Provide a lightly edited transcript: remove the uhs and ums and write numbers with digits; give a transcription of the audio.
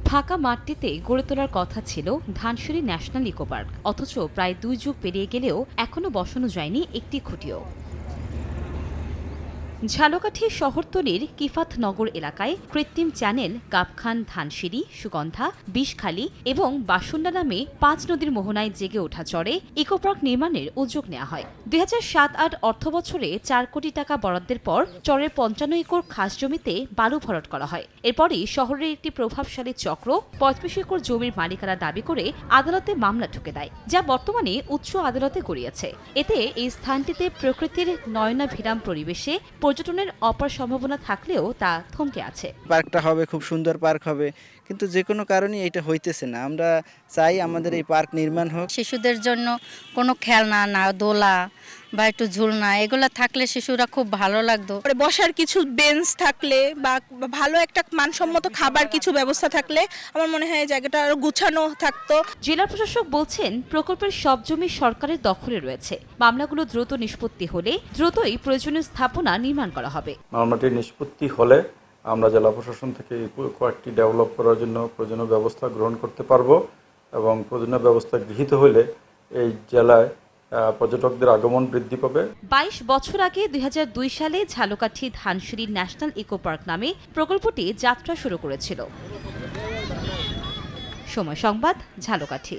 ফাঁকা মাঠটিতে গড়ে তোলার কথা ছিল ধানসিঁড়ি ন্যাশনাল ইকো পার্ক, অথচ প্রায় ২ যুগ পেরিয়ে গেলেও এখনও বসানো যায়নি একটি খুঁটিও। ঝালকাঠি শহরতলির কিফাতনগর এলাকায় কৃত্রিম চ্যানেল, গাবখান, ধানসিঁড়ি, সুগন্ধা, বিষখালী এবং বাসুন্ডা নামে ৫ নদীর মোহনায় জেগে ওঠা চরে ইকো পার্ক নির্মাণের উদ্যোগ নেওয়া হয়। ২০০৭-৮ অর্থবছরে ৪ কোটি টাকা বরাদ্দের পর চরের ৫৫ একর খাস জমিতে বালু ভরাট করা হয়। এরপরই শহরের একটি প্রভাবশালী চক্র ৩৫ একর জমির মালিকানা দাবি করে আদালতে মামলা ঠুকে দেয়, যা বর্তমানে উচ্চ আদালতে গড়িয়েছে। এতে এই স্থানটিতে প্রকৃতির নয়নাভিরাম পরিবেশে পর্যটনের অপার সম্ভাবনা থাকলেও তা থমকে আছে। পার্কটা হবে খুব সুন্দর পার্ক হবে, কিন্তু যে কোনো কারণে এটা হইতেছে না। আমরা চাই আমাদের এই পার্ক নির্মাণ হোক। শিশুদের জন্য কোনো খেলনা না, দোলা বা একটু ঝুলনা এগুলো থাকলে শিশুরা খুব ভালো লাগতো। বসার কিছু বেঞ্চ থাকলে বা ভালো একটা মানসম্মত খাবার কিছু ব্যবস্থা থাকলে আমার মনে হয় জায়গাটা আরো গুছানো থাকতো। জেলা প্রশাসক বলছেন, প্রকল্পের সব জমি সরকারের দখলে রয়েছে। মামলাগুলো দ্রুত নিষ্পত্তি হলে দ্রুতই প্রয়োজনীয় স্থাপনা নির্মাণ করা হবে। মামলাটি নিষ্পত্তি হলে আমরা জেলা প্রশাসন থেকে কয়েকটি ডেভেলপ করার জন্য প্রয়োজনীয় ব্যবস্থা গ্রহণ করতে পারবো এবং প্রয়োজনীয় ব্যবস্থা গৃহীত হলে এই জেলায় পর্যটকদের আগমন বৃদ্ধি পাবে। ২২ বছর আগে ২০০২ সালে Jhalakathi Dhansiri national eco park নামে প্রকল্পটি যাত্রা শুরু করেছিল। সময় সংবাদ, ঝালকাঠি।